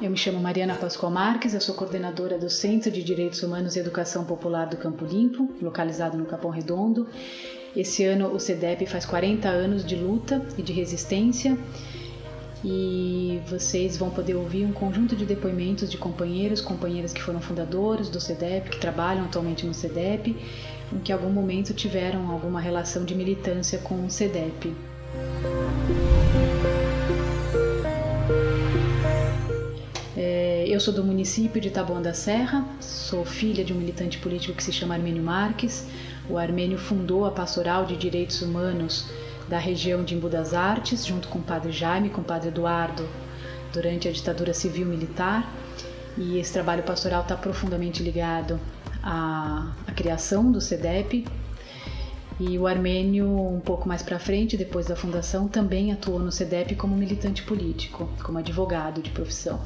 eu me chamo Mariana Pascoal Marques, eu sou coordenadora do Centro de Direitos Humanos e Educação Popular do Campo Limpo, localizado no Capão Redondo. Esse ano o CEDEP faz 40 anos de luta e de resistência e vocês vão poder ouvir um conjunto de depoimentos de companheiras que foram fundadores do CEDEP, que trabalham atualmente no CEDEP, em que em algum momento tiveram alguma relação de militância com o CEDEP. Eu sou do município de Taboão da Serra, sou filha de um militante político que se chama Armênio Marques. O Armênio fundou a Pastoral de Direitos Humanos da região de Embu das Artes, junto com o padre Jaime e com o padre Eduardo, durante a ditadura civil-militar. E esse trabalho pastoral está profundamente ligado à criação do CEDEP. E o Armênio, um pouco mais para frente, depois da fundação, também atuou no CEDEP como militante político, como advogado de profissão.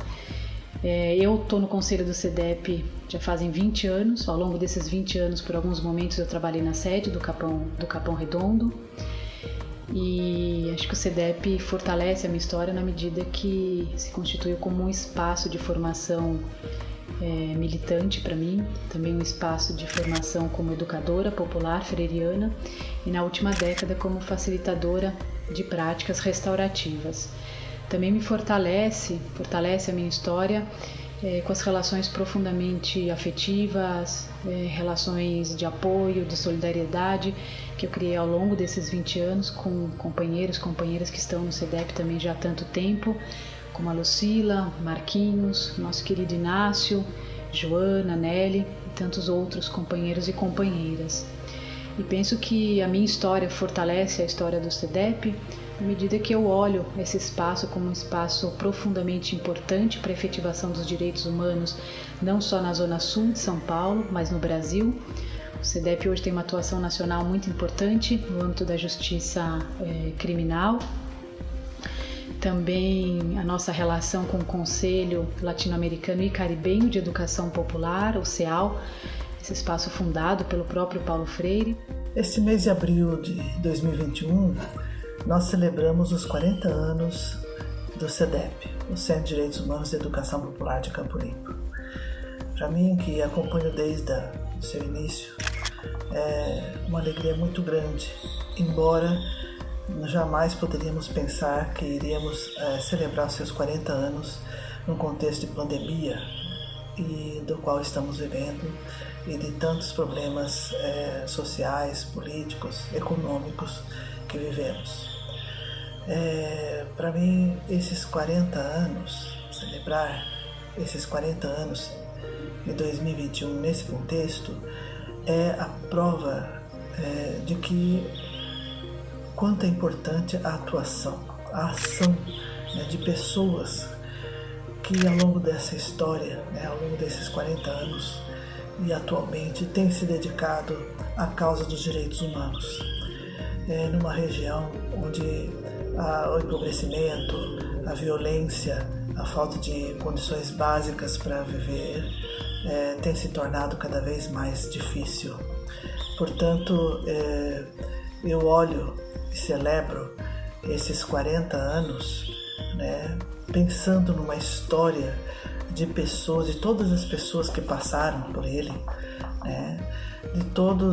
Eu estou no conselho do CEDEP já fazem 20 anos. Ao longo desses 20 anos, por alguns momentos, eu trabalhei na sede do Capão Redondo. E acho que o CEDEP fortalece a minha história na medida que se constituiu como um espaço de formação militante para mim, também um espaço de formação como educadora popular freiriana e na última década como facilitadora de práticas restaurativas. Também me fortalece a minha história com as relações profundamente afetivas, relações de apoio, de solidariedade que eu criei ao longo desses 20 anos com companheiras que estão no CEDEP também já há tanto tempo, como a Lucila, Marquinhos, nosso querido Inácio, Joana, Nelly e tantos outros companheiros e companheiras. E penso que a minha história fortalece a história do CEDEP à medida que eu olho esse espaço como um espaço profundamente importante para a efetivação dos direitos humanos, não só na Zona Sul de São Paulo, mas no Brasil. O CEDEP hoje tem uma atuação nacional muito importante no âmbito da justiça criminal. Também a nossa relação com o Conselho Latino-Americano e Caribenho de Educação Popular, o CEAL, esse espaço fundado pelo próprio Paulo Freire. Este mês de abril de 2021, nós celebramos os 40 anos do CEDEP, o Centro de Direitos Humanos e Educação Popular de Campo Limpo. Para mim, que acompanho desde o seu início, é uma alegria muito grande, embora jamais poderíamos pensar que iríamos celebrar os seus 40 anos num contexto de pandemia e do qual estamos vivendo e de tantos problemas sociais, políticos, econômicos que vivemos. Para mim, esses 40 anos, celebrar esses 40 anos de 2021 nesse contexto é a prova de que quanto é importante a atuação, a ação de pessoas que ao longo dessa história, ao longo desses 40 anos e atualmente têm se dedicado à causa dos direitos humanos. Numa região onde o empobrecimento, a violência, a falta de condições básicas para viver tem se tornado cada vez mais difícil. Portanto, eu olho e celebro esses 40 anos, pensando numa história de pessoas, de todas as pessoas que passaram por ele, de toda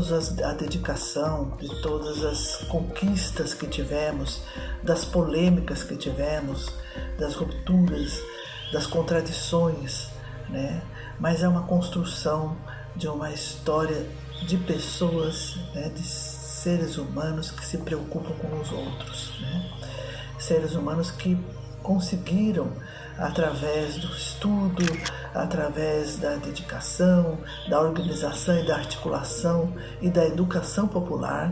a dedicação, de todas as conquistas que tivemos, das polêmicas que tivemos, das rupturas, das contradições, mas é uma construção de uma história de pessoas, de seres humanos que se preocupam com os outros, seres humanos que conseguiram, através do estudo, através da dedicação, da organização e da articulação e da educação popular,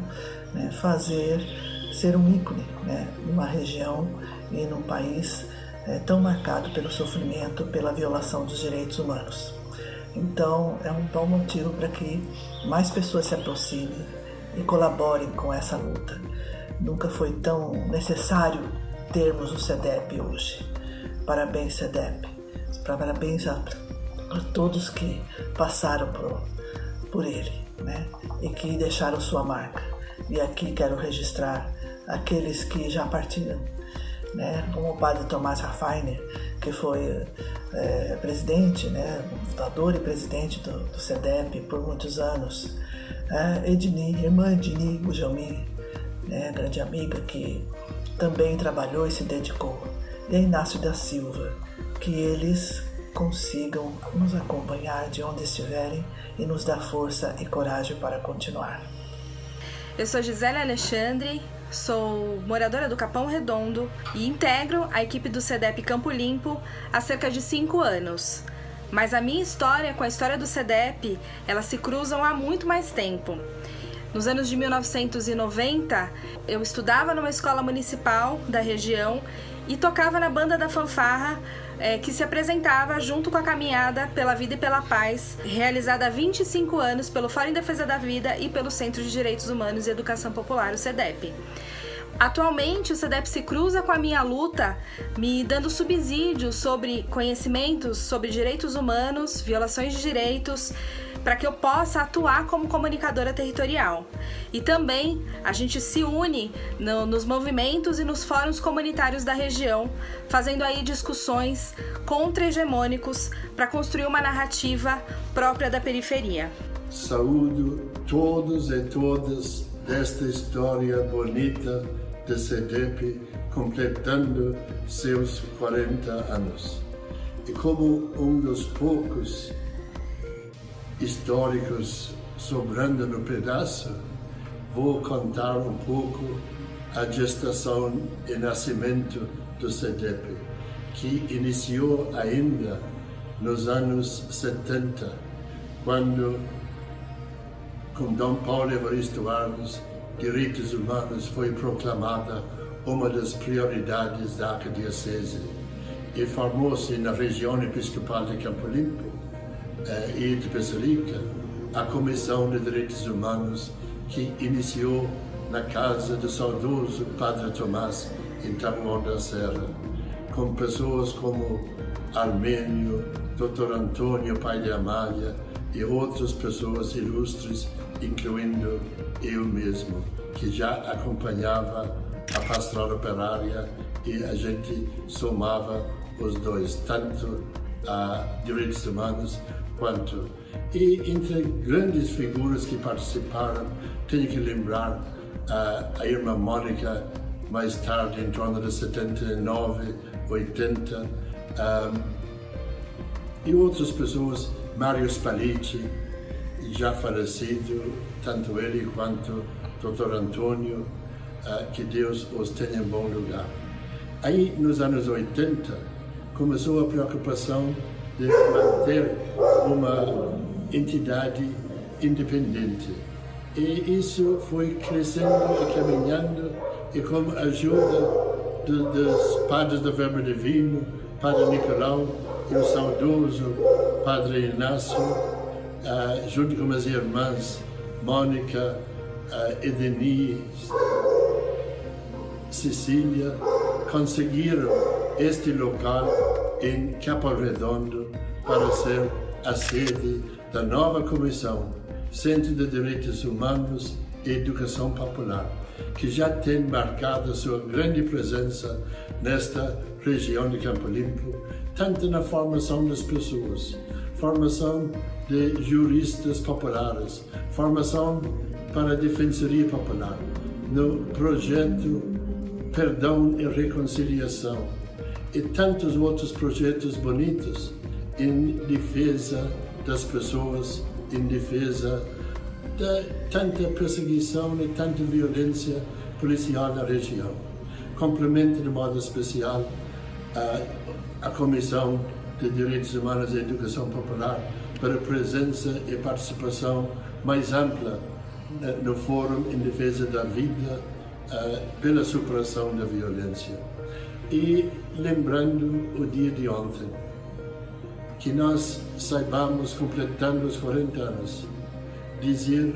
ser um ícone numa região e num país tão marcado pelo sofrimento, pela violação dos direitos humanos. Então, é um bom motivo para que mais pessoas se aproximem e colaborem com essa luta. Nunca foi tão necessário termos o CEDEP hoje. Parabéns, CEDEP. Parabéns a todos que passaram por ele, e que deixaram sua marca. E aqui quero registrar aqueles que já partiram, como o padre Tomás Rafainer, que foi presidente, né, fundador e presidente do SEDEP por muitos anos, irmã Edni Gugelmin, né, grande amiga que também trabalhou e se dedicou, e a Inácio da Silva, que eles consigam nos acompanhar de onde estiverem e nos dar força e coragem para continuar. Eu sou Gisele Alexandre, sou moradora do Capão Redondo e integro a equipe do SEDEP Campo Limpo há cerca de 5 anos. Mas a minha história com a história do SEDEP, elas se cruzam há muito mais tempo. Nos anos de 1990, eu estudava numa escola municipal da região e tocava na banda da fanfarra, que se apresentava junto com a caminhada pela vida e pela paz, realizada há 25 anos pelo Fórum em Defesa da Vida e pelo Centro de Direitos Humanos e Educação Popular, o SEDEP. Atualmente, o SEDEP se cruza com a minha luta, me dando subsídios sobre conhecimentos sobre direitos humanos, violações de direitos, para que eu possa atuar como comunicadora territorial. E também a gente se une nos movimentos e nos fóruns comunitários da região, fazendo aí discussões contra-hegemônicos para construir uma narrativa própria da periferia. Saúdo todos e todas desta história bonita do SEDEP completando seus 40 anos. E como um dos poucos históricos sobrando no pedaço, vou contar um pouco a gestação e nascimento do SEDEP, que iniciou ainda nos anos 70, quando, com Dom Paulo Evaristo Arnes, direitos humanos foi proclamada uma das prioridades da Arquidiocese e formou-se na região episcopal de Campo Limpo e de Pessarica a Comissão de Direitos Humanos, que iniciou na casa do saudoso Padre Tomás em Taboão da Serra, com pessoas como Armênio, Dr. Antônio, pai de Amália, e outras pessoas ilustres, incluindo eu mesmo, que já acompanhava a pastoral operária, e a gente somava os dois, tanto a direitos humanos quanto. E entre grandes figuras que participaram, tenho que lembrar a irmã Mônica, mais tarde, em torno de 79, 80, e outras pessoas, Mário Spalletti, já falecido, tanto ele quanto Dr. Antônio, que Deus os tenha em bom lugar. Aí, nos anos 80, começou a preocupação de manter uma entidade independente. E isso foi crescendo e caminhando, e com a ajuda dos padres do Verbo Divino, Padre Nicolau e o saudoso Padre Inácio, junto com as irmãs Mônica, Edeni, Cecília, conseguiram este local em Capão Redondo para ser a sede da nova comissão, Centro de Direitos Humanos e Educação Popular, que já tem marcado sua grande presença nesta região de Campo Limpo, tanto na formação das pessoas, formação de juristas populares, formação para a Defensoria Popular, no projeto Perdão e Reconciliação, e tantos outros projetos bonitos em defesa das pessoas, em defesa de tanta perseguição e tanta violência policial na região. Complemento de modo especial a Comissão de Direitos Humanos e Educação Popular para a presença e participação mais ampla no Fórum em Defesa da Vida pela superação da violência. E lembrando o dia de ontem, que nós saibamos, completando os 40 anos, dizer,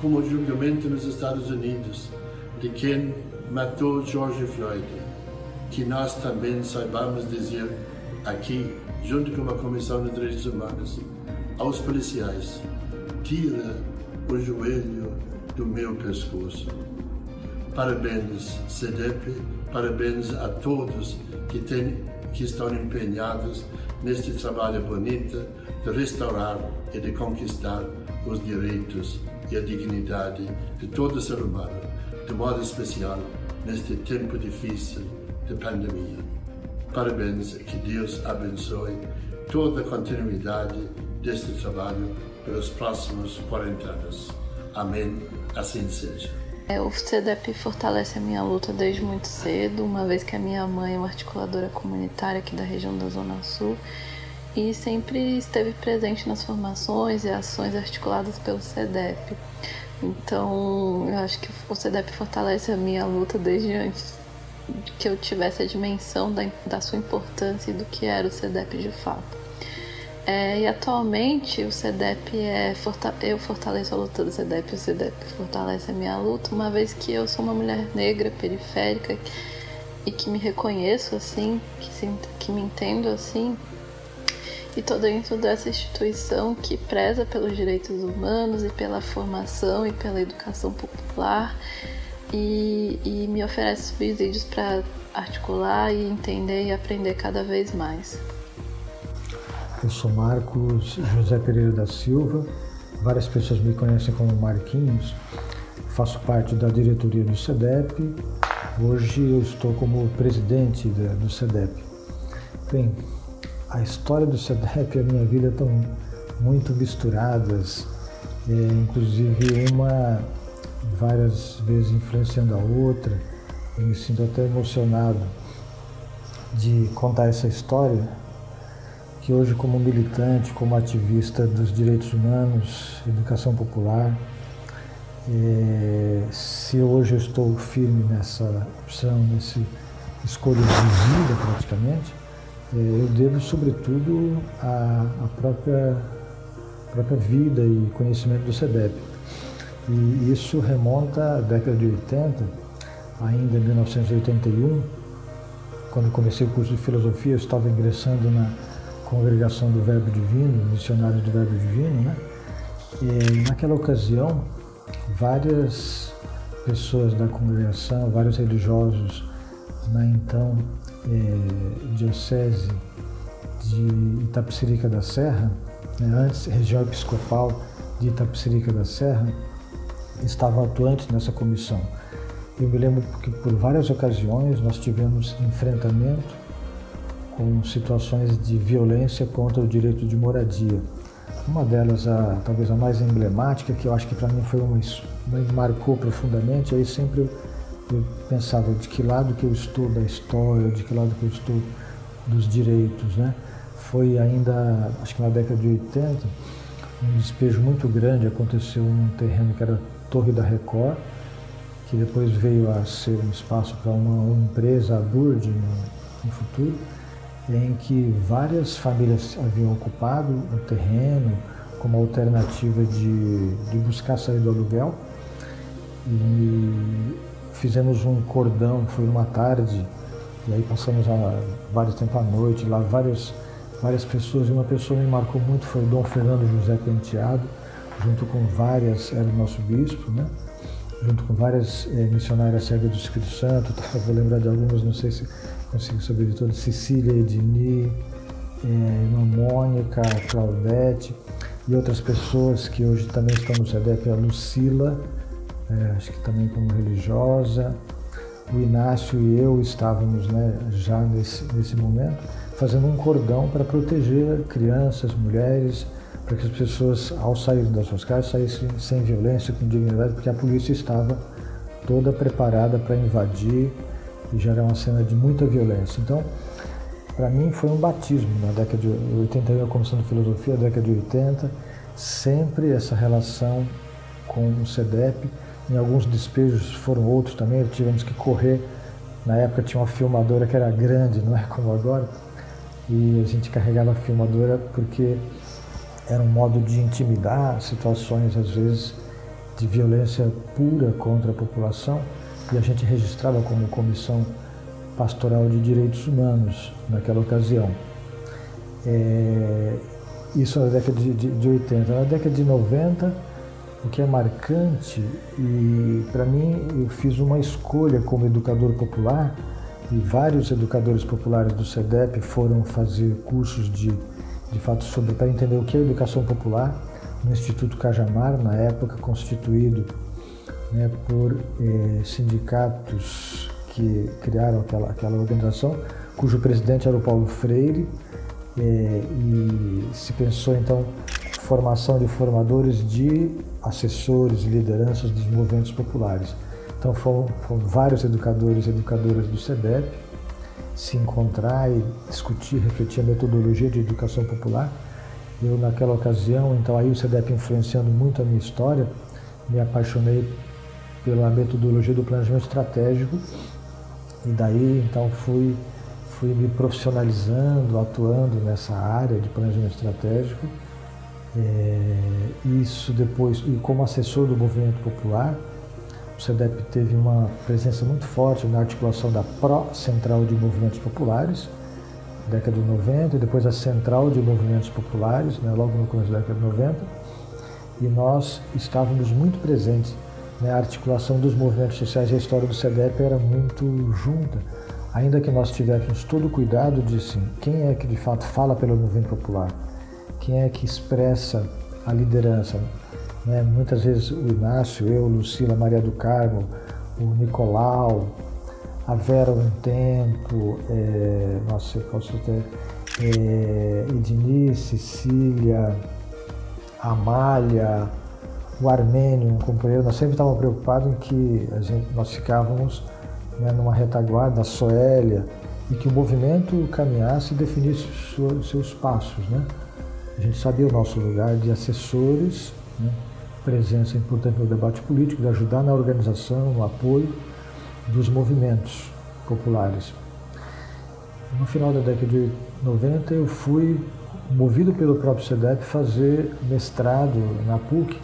como o julgamento nos Estados Unidos, de quem matou George Floyd, que nós também saibamos dizer aqui, junto com a Comissão de Direitos Humanos, aos policiais: tira o joelho do meu pescoço. Parabéns, SEDEP, parabéns a todos que estão empenhados neste trabalho bonito de restaurar e de conquistar os direitos e a dignidade de todo ser humano, de modo especial neste tempo difícil de pandemia. Parabéns e que Deus abençoe toda a continuidade deste trabalho pelos próximos 40 anos. Amém. Assim seja. O CEDEP fortalece a minha luta desde muito cedo, uma vez que a minha mãe é uma articuladora comunitária aqui da região da Zona Sul e sempre esteve presente nas formações e ações articuladas pelo CEDEP. Então, eu acho que o CEDEP fortalece a minha luta desde antes que eu tivesse a dimensão da sua importância e do que era o CEDEP de fato. E atualmente o CEDEP eu fortaleço a luta do CEDEP, o CEDEP fortalece a minha luta, uma vez que eu sou uma mulher negra, periférica e que me reconheço assim, que me entendo assim, e tô dentro dessa instituição que preza pelos direitos humanos e pela formação e pela educação popular e me oferece subsídios para articular e entender e aprender cada vez mais. Eu sou Marcos José Pereira da Silva, várias pessoas me conhecem como Marquinhos, faço parte da diretoria do CEDEP, hoje eu estou como presidente do CEDEP. Bem, a história do CEDEP e a minha vida estão muito misturadas, inclusive uma várias vezes influenciando a outra, e me sinto até emocionado de contar essa história, que hoje como militante, como ativista dos direitos humanos, educação popular, se hoje eu estou firme nessa opção, nessa escolha de vida praticamente, eu devo sobretudo à própria vida e conhecimento do CEDEP. E isso remonta à década de 80, ainda em 1981, quando eu comecei o curso de filosofia, eu estava ingressando na Congregação do Verbo Divino, Missionários do Verbo Divino, né? E naquela ocasião, várias pessoas da congregação, vários religiosos na então Diocese de Itapecerica da Serra, antes região episcopal de Itapecerica da Serra, estavam atuantes nessa comissão. Eu me lembro que por várias ocasiões nós tivemos enfrentamento com situações de violência contra o direito de moradia. Uma delas, talvez a mais emblemática, que eu acho que para mim foi me marcou profundamente, aí sempre eu pensava de que lado que eu estou da história, de que lado que eu estou dos direitos, né? Foi ainda, acho que na década de 80, um despejo muito grande aconteceu num terreno que era Torre da Record, que depois veio a ser um espaço para uma empresa, a Burd, no futuro, em que várias famílias haviam ocupado o terreno como alternativa de buscar sair do aluguel. E fizemos um cordão, foi uma tarde, e aí passamos vários tempos à noite, lá várias pessoas, e uma pessoa me marcou muito, foi o Dom Fernando José Penteado, junto com várias, era o nosso bispo, né? Junto com várias missionárias cegas do Espírito Santo, vou lembrar de algumas, não sei se consigo saber de todas, Cecília, Edni, irmã Mônica, Claudete, e outras pessoas que hoje também estão no CEDEP, a Lucila, acho que também como religiosa, o Inácio e eu estávamos, né, já nesse momento, fazendo um cordão para proteger crianças, mulheres, para que as pessoas, ao saírem das suas casas, saíssem sem violência, com dignidade, porque a polícia estava toda preparada para invadir e gerar uma cena de muita violência. Então, para mim foi um batismo na década de 81, eu começando filosofia, década de 80, sempre essa relação com o CEDEP. Em alguns despejos foram outros também, tivemos que correr. Na época tinha uma filmadora que era grande, não é como agora, e a gente carregava a filmadora porque era um modo de intimidar situações, às vezes, de violência pura contra a população, e a gente registrava como Comissão Pastoral de Direitos Humanos naquela ocasião. Isso na década de 80. Na década de 90, o que é marcante, e para mim eu fiz uma escolha como educador popular, e vários educadores populares do SEDEP foram fazer cursos de fato para entender o que é educação popular no Instituto Cajamar, na época constituído, né, por sindicatos que criaram aquela organização, cujo presidente era o Paulo Freire, e se pensou então formação de formadores de assessores e lideranças dos movimentos populares. Então foram vários educadores e educadoras do SEDEP se encontrar e discutir, refletir a metodologia de educação popular. Eu naquela ocasião, então aí o SEDEP influenciando muito a minha história, me apaixonei pela metodologia do planejamento estratégico e daí então fui me profissionalizando, atuando nessa área de planejamento estratégico. Isso depois, e como assessor do movimento popular, o SEDEP teve uma presença muito forte na articulação da Pró-Central de Movimentos Populares, década de 90, e depois a Central de Movimentos Populares, né, logo no começo da década de 90, e nós estávamos muito presentes, né, a articulação dos movimentos sociais e a história do SEDEP era muito junta, ainda que nós tivéssemos todo o cuidado de, assim, quem é que de fato fala pelo movimento popular, quem é que expressa a liderança, né? Muitas vezes o Inácio, eu, Lucila, Maria do Carmo, o Nicolau, a Vera um tempo, Edni, Cecília, a Amália, o Armênio, um companheiro, nós sempre estávamos preocupados em que nós ficávamos, né, numa retaguarda, a Soélia, e que o movimento caminhasse e definisse seus passos, né? A gente sabia o nosso lugar de assessores, né? Presença importante no debate político, de ajudar na organização, no apoio dos movimentos populares. No final da década de 90, eu fui, movido pelo próprio SEDEP, fazer mestrado na PUC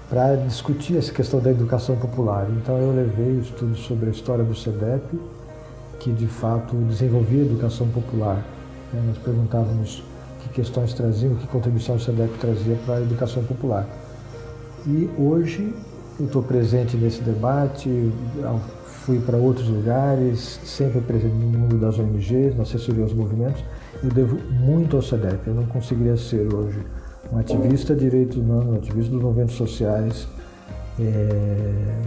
para discutir essa questão da educação popular. Então eu levei o estudo sobre a história do SEDEP, que de fato desenvolvia a educação popular. Nós perguntávamos que questões traziam, que contribuição o SEDEP trazia para a educação popular. E hoje eu estou presente nesse debate, fui para outros lugares, sempre presente no mundo das ONGs, na assessoria aos movimentos. Eu devo muito ao SEDEP, eu não conseguiria ser hoje um ativista de direitos humanos, um ativista dos movimentos sociais,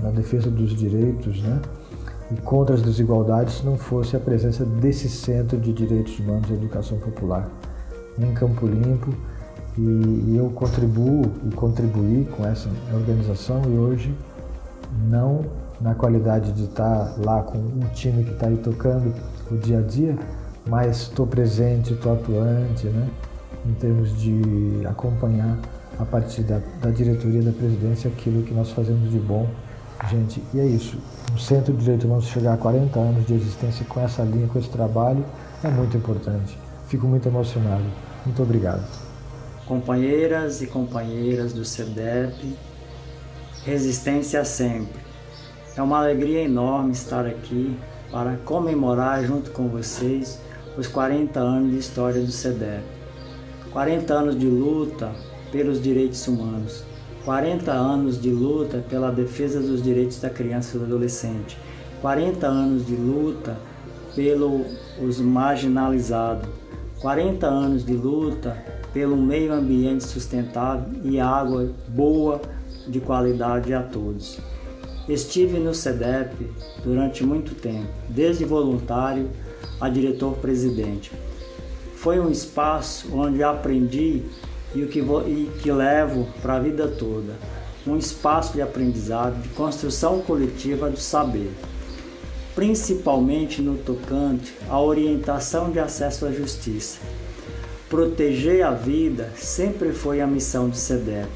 na defesa dos direitos, né, e contra as desigualdades, se não fosse a presença desse Centro de Direitos Humanos e Educação Popular em Campo Limpo. E eu contribuí com essa organização, e hoje, não na qualidade de estar lá com um time que está aí tocando o dia a dia, mas estou presente, estou atuante, né, em termos de acompanhar a partir da diretoria da presidência aquilo que nós fazemos de bom, gente. E é isso, um Centro de Direitos Humanos chegar a 40 anos de existência com essa linha, com esse trabalho, é muito importante. Fico muito emocionado. Muito obrigado. Companheiras e companheiras do SEDEP, resistência sempre. É uma alegria enorme estar aqui para comemorar junto com vocês os 40 anos de história do SEDEP. 40 anos de luta pelos direitos humanos, 40 anos de luta pela defesa dos direitos da criança e do adolescente, 40 anos de luta pelos marginalizados, 40 anos de luta pelo meio ambiente sustentável e água boa de qualidade a todos. Estive no SEDEP durante muito tempo, desde voluntário a diretor-presidente. Foi um espaço onde aprendi e que levo para a vida toda. Um espaço de aprendizado, de construção coletiva do saber, principalmente no tocante à orientação de acesso à justiça. Proteger a vida sempre foi a missão do SEDEP.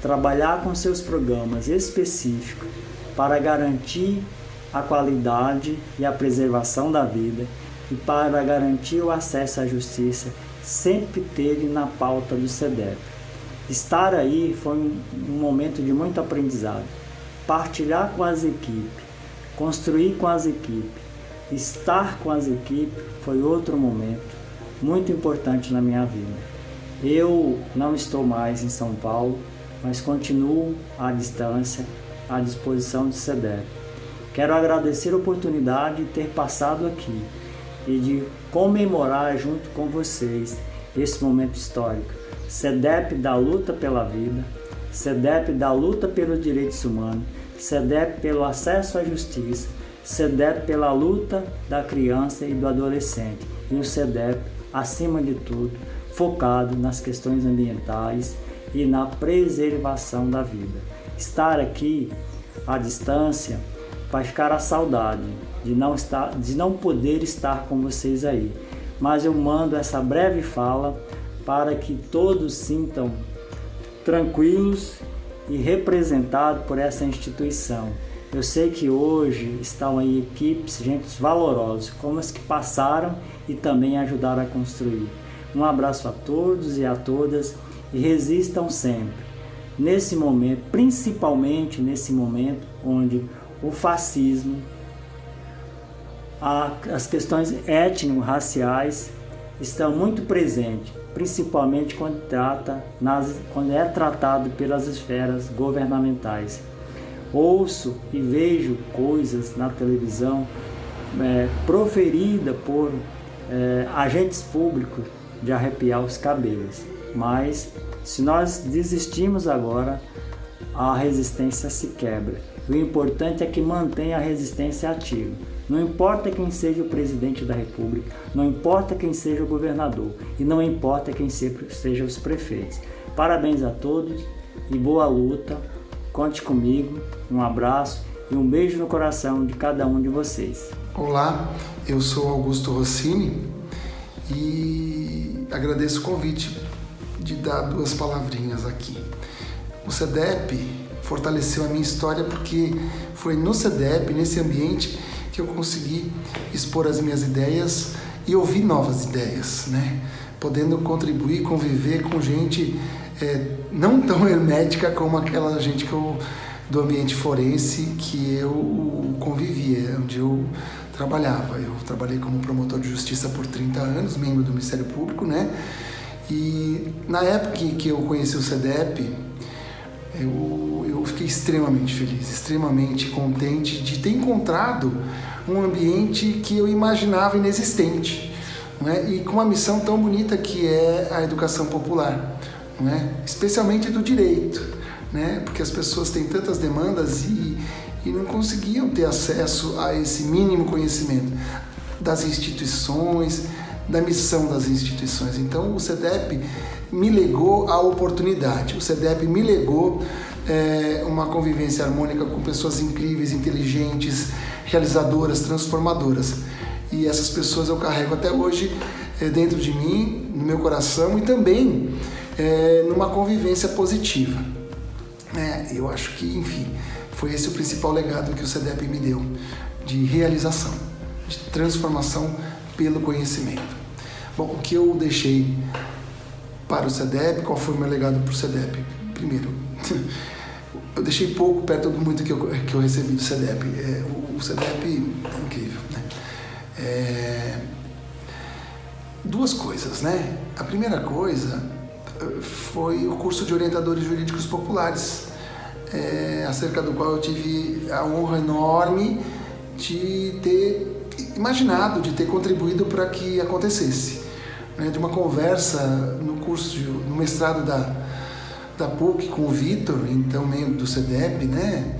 Trabalhar com seus programas específicos para garantir a qualidade e a preservação da vida e para garantir o acesso à justiça sempre teve na pauta do SEDEP. Estar aí foi um momento de muito aprendizado. Partilhar com as equipes, construir com as equipes, estar com as equipes foi outro momento muito importante na minha vida. Eu não estou mais em São Paulo, mas continuo à distância, à disposição do SEDEP. Quero agradecer a oportunidade de ter passado aqui e de comemorar junto com vocês esse momento histórico. SEDEP da luta pela vida, SEDEP da luta pelos direitos humanos, SEDEP pelo acesso à justiça, SEDEP pela luta da criança e do adolescente e o SEDEP, acima de tudo, focado nas questões ambientais e na preservação da vida. Estar aqui à distância vai ficar a saudade de não poder estar com vocês aí, mas eu mando essa breve fala para que todos sintam tranquilos e representados por essa instituição. Eu sei que hoje estão aí equipes, gente valorosos, como as que passaram e também ajudaram a construir. Um abraço a todos e a todas e resistam sempre. Nesse momento, principalmente nesse momento onde o fascismo, as questões étnico-raciais estão muito presentes, principalmente quando é tratado pelas esferas governamentais. Ouço e vejo coisas na televisão proferida por agentes públicos de arrepiar os cabelos. Mas se nós desistirmos agora, a resistência se quebra. O importante é que mantenha a resistência ativa. Não importa quem seja o presidente da República, não importa quem seja o governador e não importa quem seja os prefeitos. Parabéns a todos e boa luta. Conte comigo. Um abraço e um beijo no coração de cada um de vocês. Olá, eu sou Augusto Rossini e agradeço o convite de dar 2 palavrinhas aqui. O SEDEP fortaleceu a minha história porque foi no SEDEP, nesse ambiente, que eu consegui expor as minhas ideias e ouvir novas ideias, né? Podendo contribuir, conviver com gente não tão hermética como aquela gente do ambiente forense que eu convivia, onde eu trabalhava. Eu trabalhei como promotor de justiça por 30 anos, membro do Ministério Público, né? E na época que eu conheci o SEDEP, eu fiquei extremamente feliz, extremamente contente de ter encontrado um ambiente que eu imaginava inexistente, não é? E com uma missão tão bonita que é a educação popular, não é? Especialmente do direito, né? Porque as pessoas têm tantas demandas e não conseguiam ter acesso a esse mínimo conhecimento das instituições, da missão das instituições. Então o SEDEP me legou a oportunidade, o SEDEP me legou uma convivência harmônica com pessoas incríveis, inteligentes, realizadoras, transformadoras. E essas pessoas eu carrego até hoje dentro de mim, no meu coração e também numa convivência positiva. Eu acho que, enfim, foi esse o principal legado que o SEDEP me deu, de realização, de transformação pelo conhecimento. Bom, o que eu deixei para o SEDEP, qual foi o meu legado para o SEDEP? Primeiro, eu deixei pouco perto do muito que eu recebi do SEDEP. O SEDEP é incrível, né? 2 coisas, né? A primeira coisa foi o curso de orientadores jurídicos populares, acerca do qual eu tive a honra enorme de ter imaginado, de ter contribuído para que acontecesse, né? De uma conversa no mestrado da PUC com o Vitor, então membro do SEDEP, né?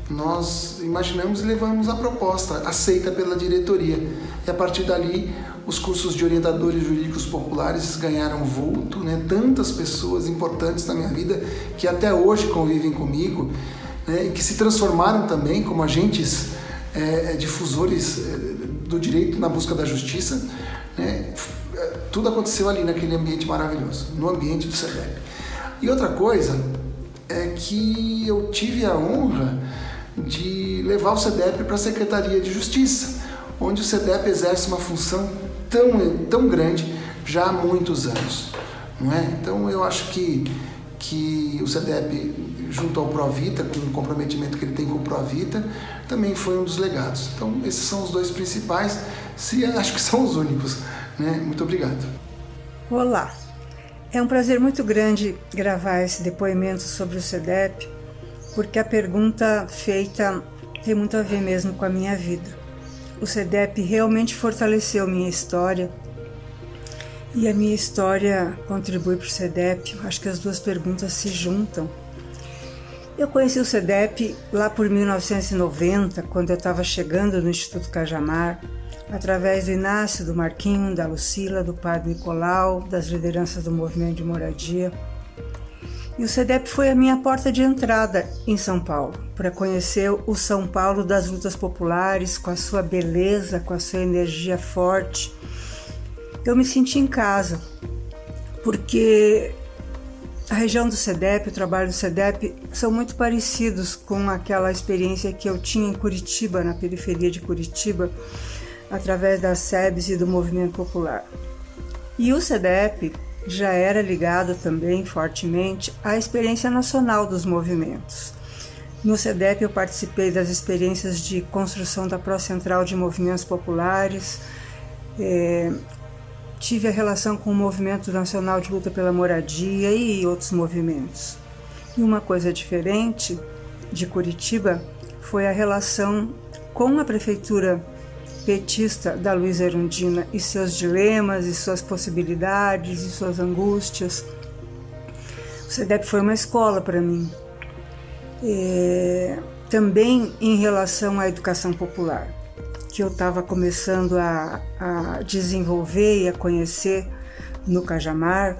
Nós imaginamos e levamos a proposta aceita pela diretoria e a partir dali os cursos de orientadores jurídicos populares ganharam vulto, né? Tantas pessoas importantes na minha vida que até hoje convivem comigo, né? E que se transformaram também como agentes difusores do direito na busca da justiça, né? Tudo aconteceu ali naquele ambiente maravilhoso, no ambiente do SEDEP. E outra coisa é que eu tive a honra de levar o SEDEP para a Secretaria de Justiça, onde o SEDEP exerce uma função tão grande já há muitos anos, não é? Então eu acho que o SEDEP, junto ao Provita, com o comprometimento que ele tem com o Provita, também foi um dos legados. Então esses são os 2 principais, acho que são os únicos, né? Muito obrigado. Olá, é um prazer muito grande gravar esse depoimento sobre o SEDEP, porque a pergunta feita tem muito a ver mesmo com a minha vida. O SEDEP realmente fortaleceu minha história e a minha história contribui para o SEDEP. Acho que as duas perguntas se juntam. Eu conheci o SEDEP lá por 1990, quando eu estava chegando no Instituto Cajamar, através do Inácio, do Marquinho, da Lucila, do Padre Nicolau, das lideranças do movimento de moradia. E o SEDEP foi a minha porta de entrada em São Paulo, para conhecer o São Paulo das lutas populares, com a sua beleza, com a sua energia forte. Eu me senti em casa, porque a região do SEDEP, o trabalho do SEDEP, são muito parecidos com aquela experiência que eu tinha em Curitiba, na periferia de Curitiba, através das SEBs e do movimento popular. E o SEDEP já era ligado também fortemente à experiência nacional dos movimentos. No SEDEP eu participei das experiências de construção da Pró-Central de Movimentos Populares, tive a relação com o Movimento Nacional de Luta pela Moradia e outros movimentos. E uma coisa diferente de Curitiba foi a relação com a prefeitura petista da Luíza Erundina e seus dilemas, e suas possibilidades, e suas angústias. O SEDEP foi uma escola para mim. Também em relação à educação popular, que eu estava começando a desenvolver e a conhecer no Cajamar,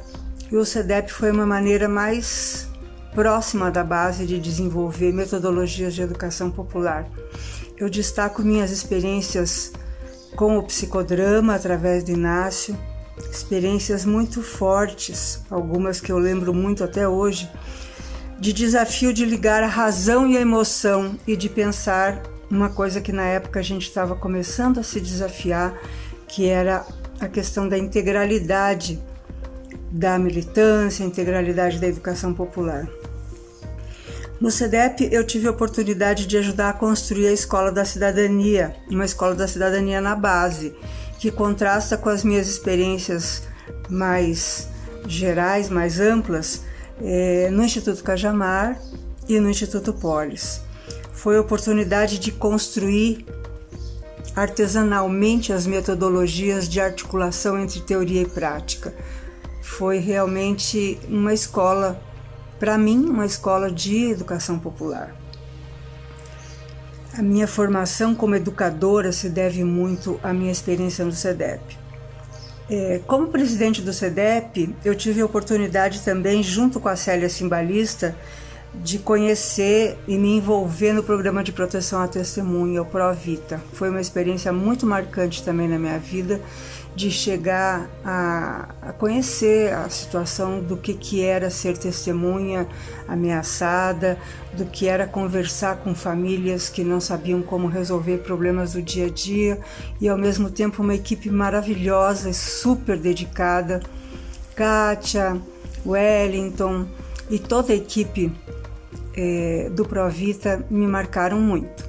e o SEDEP foi uma maneira mais próxima da base de desenvolver metodologias de educação popular. Eu destaco minhas experiências com o psicodrama através do Inácio, experiências muito fortes, algumas que eu lembro muito até hoje, de desafio de ligar a razão e a emoção e de pensar uma coisa que na época a gente estava começando a se desafiar, que era a questão da integralidade da militância, a integralidade da educação popular. No SEDEP eu tive a oportunidade de ajudar a construir a Escola da Cidadania, uma escola da cidadania na base, que contrasta com as minhas experiências mais gerais, mais amplas, no Instituto Cajamar e no Instituto Polis. Foi a oportunidade de construir artesanalmente as metodologias de articulação entre teoria e prática. Foi realmente uma escola, para mim, uma escola de educação popular. A minha formação como educadora se deve muito à minha experiência no SEDEP. Como presidente do SEDEP, eu tive a oportunidade também, junto com a Célia Cimbalista, de conhecer e me envolver no programa de proteção à testemunha, o Provita. Foi uma experiência muito marcante também na minha vida, de chegar a conhecer a situação do que era ser testemunha ameaçada, do que era conversar com famílias que não sabiam como resolver problemas do dia a dia, e ao mesmo tempo uma equipe maravilhosa e super dedicada. Kátia, Wellington e toda a equipe do Provita me marcaram muito.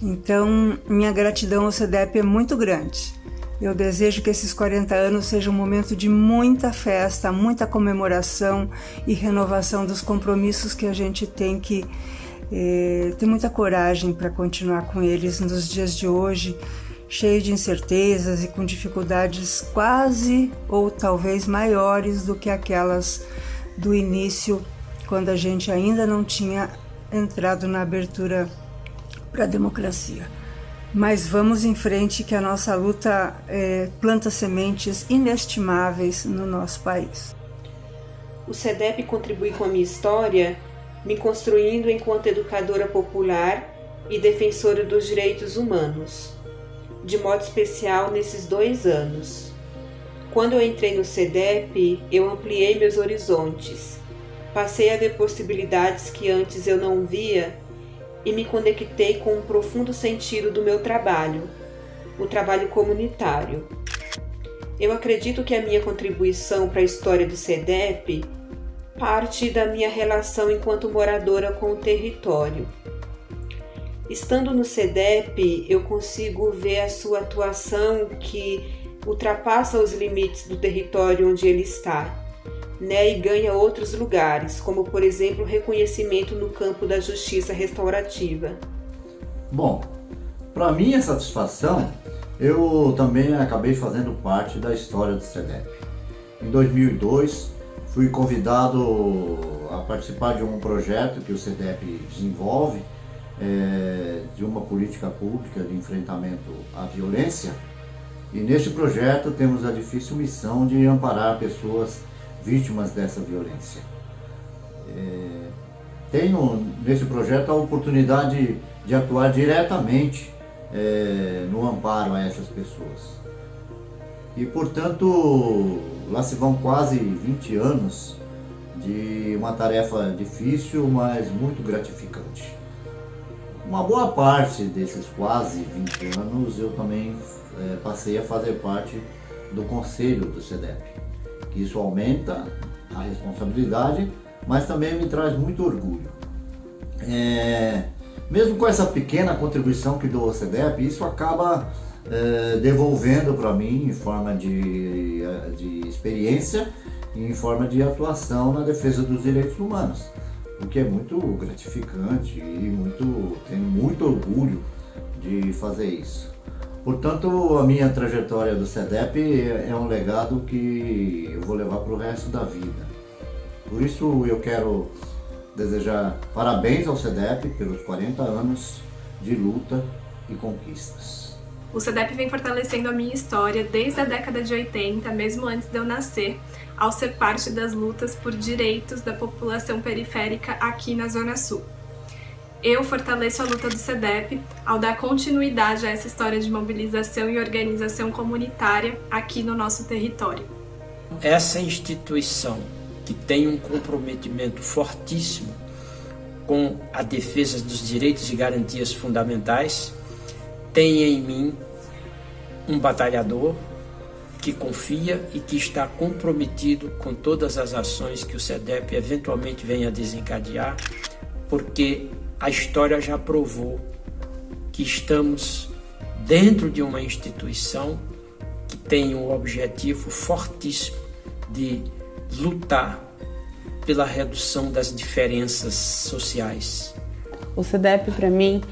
Então, minha gratidão ao SEDEP é muito grande. Eu desejo que esses 40 anos sejam um momento de muita festa, muita comemoração e renovação dos compromissos que a gente tem que ter muita coragem para continuar com eles nos dias de hoje, cheio de incertezas e com dificuldades quase ou talvez maiores do que aquelas do início, quando a gente ainda não tinha entrado na abertura para a democracia. Mas vamos em frente, que a nossa luta planta sementes inestimáveis no nosso país. O SEDEP contribui com a minha história, me construindo enquanto educadora popular e defensora dos direitos humanos, de modo especial nesses 2 anos. Quando eu entrei no SEDEP, eu ampliei meus horizontes. Passei a ver possibilidades que antes eu não via e me conectei com um profundo sentido do meu trabalho, o trabalho comunitário. Eu acredito que a minha contribuição para a história do SEDEP parte da minha relação enquanto moradora com o território. Estando no SEDEP, eu consigo ver a sua atuação que ultrapassa os limites do território onde ele está, e ganha outros lugares, como por exemplo o reconhecimento no campo da justiça restaurativa. Bom, para minha satisfação, eu também acabei fazendo parte da história do SEDEP. Em 2002, fui convidado a participar de um projeto que o SEDEP desenvolve, de uma política pública de enfrentamento à violência. E neste projeto temos a difícil missão de amparar pessoas vítimas dessa violência. Tenho nesse projeto a oportunidade de atuar diretamente no amparo a essas pessoas. E, portanto, lá se vão quase 20 anos de uma tarefa difícil, mas muito gratificante. Uma boa parte desses quase 20 anos eu também passei a fazer parte do conselho do SEDEP, que isso aumenta a responsabilidade, mas também me traz muito orgulho. Mesmo com essa pequena contribuição que dou ao SEDEP, isso acaba devolvendo para mim em forma de experiência e em forma de atuação na defesa dos direitos humanos, o que é muito gratificante e tenho muito orgulho de fazer isso. Portanto, a minha trajetória do SEDEP é um legado que eu vou levar para o resto da vida. Por isso eu quero desejar parabéns ao SEDEP pelos 40 anos de luta e conquistas. O SEDEP vem fortalecendo a minha história desde a década de 80, mesmo antes de eu nascer, ao ser parte das lutas por direitos da população periférica aqui na Zona Sul. Eu fortaleço a luta do SEDEP ao dar continuidade a essa história de mobilização e organização comunitária aqui no nosso território. Essa instituição que tem um comprometimento fortíssimo com a defesa dos direitos e garantias fundamentais, tem em mim um batalhador que confia e que está comprometido com todas as ações que o SEDEP eventualmente venha a desencadear, porque a história já provou que estamos dentro de uma instituição que tem um objetivo fortíssimo de lutar pela redução das diferenças sociais. O SEDEP, para mim,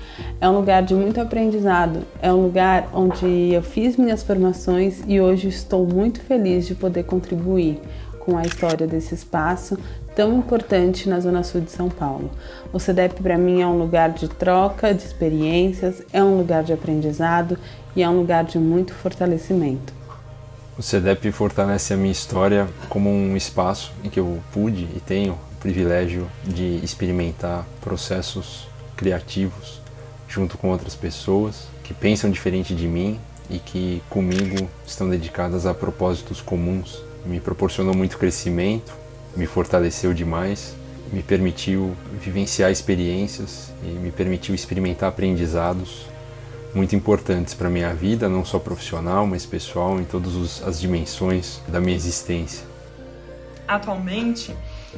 é um lugar de muito aprendizado, é um lugar onde eu fiz minhas formações e hoje estou muito feliz de poder contribuir com a história desse espaço tão importante na Zona Sul de São Paulo. O SEDEP, para mim, é um lugar de troca de experiências, é um lugar de aprendizado e é um lugar de muito fortalecimento. O SEDEP fortalece a minha história como um espaço em que eu pude e tenho o privilégio de experimentar processos criativos junto com outras pessoas que pensam diferente de mim e que comigo estão dedicadas a propósitos comuns. Me proporcionou muito crescimento, me fortaleceu demais, me permitiu vivenciar experiências e me permitiu experimentar aprendizados muito importantes para a minha vida, não só profissional, mas pessoal, em todas as dimensões da minha existência. Atualmente,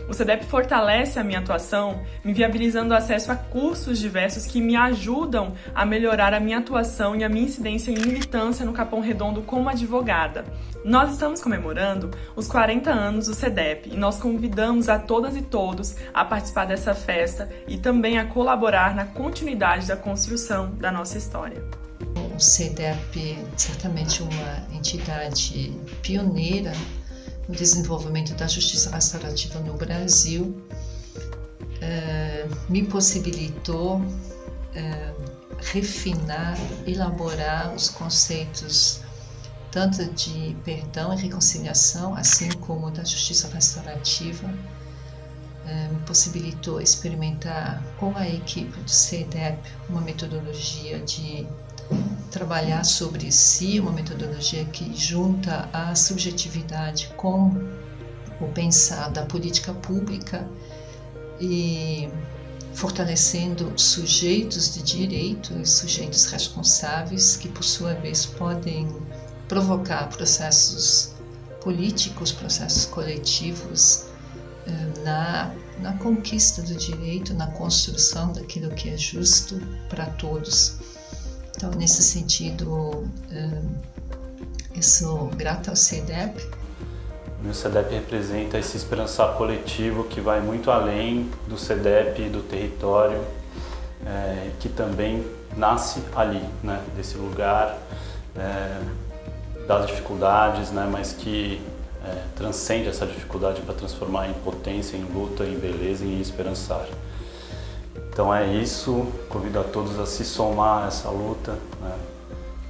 o SEDEP fortalece a minha atuação, me viabilizando acesso a cursos diversos que me ajudam a melhorar a minha atuação e a minha incidência em militância no Capão Redondo como advogada. Nós estamos comemorando os 40 anos do SEDEP e nós convidamos a todas e todos a participar dessa festa e também a colaborar na continuidade da construção da nossa história. O SEDEP é certamente uma entidade pioneira no desenvolvimento da justiça restaurativa no Brasil, me possibilitou refinar, elaborar os conceitos tanto de perdão e reconciliação, assim como da justiça restaurativa, me possibilitou experimentar com a equipe do SEDEP uma metodologia de trabalhar sobre si, uma metodologia que junta a subjetividade com o pensar da política pública e fortalecendo sujeitos de direito e sujeitos responsáveis que, por sua vez, podem provocar processos políticos, processos coletivos na conquista do direito, na construção daquilo que é justo para todos. Então, nesse sentido, eu sou grata ao SEDEP. O SEDEP representa esse esperançar coletivo que vai muito além do SEDEP e do território. que também nasce ali, né, desse lugar das dificuldades, né, mas que transcende essa dificuldade para transformar em potência, em luta, em beleza e em esperançar. Então é isso, convido a todos a se somar a essa luta, né,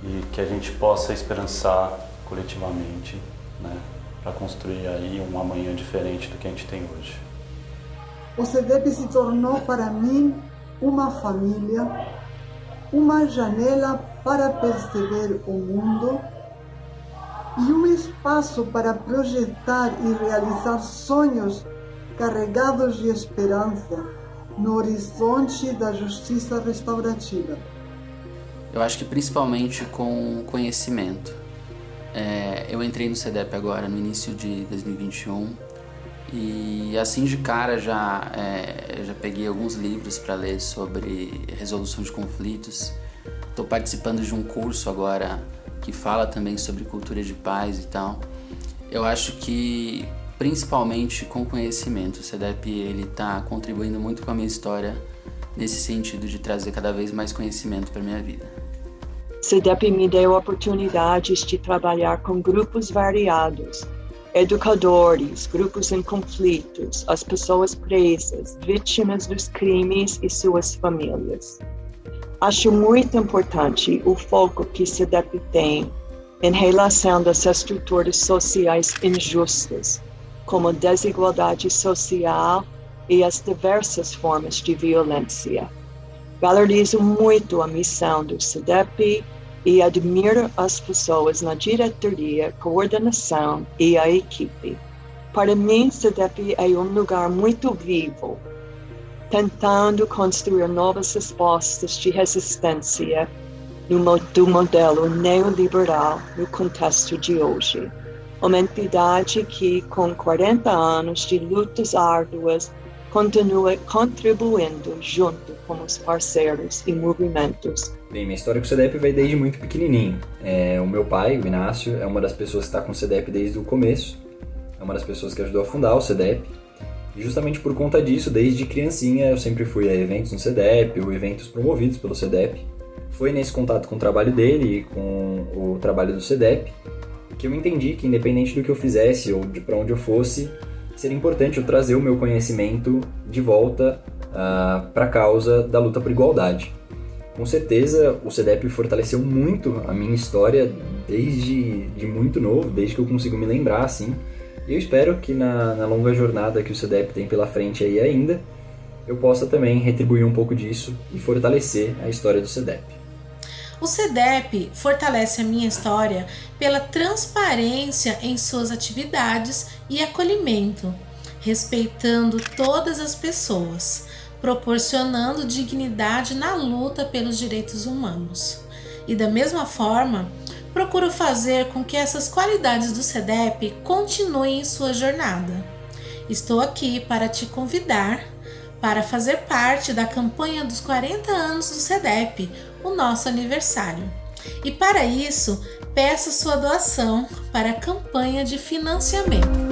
e que a gente possa esperançar coletivamente, né, para construir aí um amanhã diferente do que a gente tem hoje. O CEDEP se tornou para mim uma família, uma janela para perceber o mundo e um espaço para projetar e realizar sonhos carregados de esperança no horizonte da justiça restaurativa. Eu acho que principalmente com conhecimento. Eu entrei no CEDEP agora no início de 2021 e assim de cara já peguei alguns livros para ler sobre resolução de conflitos. Estou participando de um curso agora que fala também sobre cultura de paz e tal. Eu acho que principalmente com conhecimento, o CEDEP ele está contribuindo muito com a minha história nesse sentido de trazer cada vez mais conhecimento para minha vida. O CEDEP me deu oportunidades de trabalhar com grupos variados, educadores, grupos em conflitos, as pessoas presas, vítimas dos crimes e suas famílias. Acho muito importante o foco que o CEDEP tem em relação às estruturas sociais injustas, como a desigualdade social e as diversas formas de violência. Valorizo muito a missão do CEDEP e admiro as pessoas na diretoria, coordenação e a equipe. Para mim, o CEDEP é um lugar muito vivo, tentando construir novas respostas de resistência do modelo neoliberal no contexto de hoje. Uma entidade que, com 40 anos de lutas árduas, continua contribuindo junto com os parceiros e movimentos. Bem, minha história com o CEDEP vai desde muito pequenininho. O meu pai, o Inácio, é uma das pessoas que está com o CEDEP desde o começo. É uma das pessoas que ajudou a fundar o CEDEP. E justamente por conta disso, desde criancinha, eu sempre fui a eventos no CEDEP ou eventos promovidos pelo CEDEP. Foi nesse contato com o trabalho dele e com o trabalho do CEDEP que eu entendi que, independente do que eu fizesse ou de para onde eu fosse, seria importante eu trazer o meu conhecimento de volta para a causa da luta por igualdade. Com certeza, o CEDEP fortaleceu muito a minha história desde muito novo, desde que eu consigo me lembrar, assim. E eu espero que na longa jornada que o CEDEP tem pela frente aí ainda, eu possa também retribuir um pouco disso e fortalecer a história do CEDEP. O CEDEP fortalece a minha história pela transparência em suas atividades e acolhimento, respeitando todas as pessoas, proporcionando dignidade na luta pelos direitos humanos. E da mesma forma, procuro fazer com que essas qualidades do CEDEP continuem em sua jornada. Estou aqui para te convidar para fazer parte da campanha dos 40 anos do CEDEP, o nosso aniversário. E para isso, peço sua doação para a campanha de financiamento.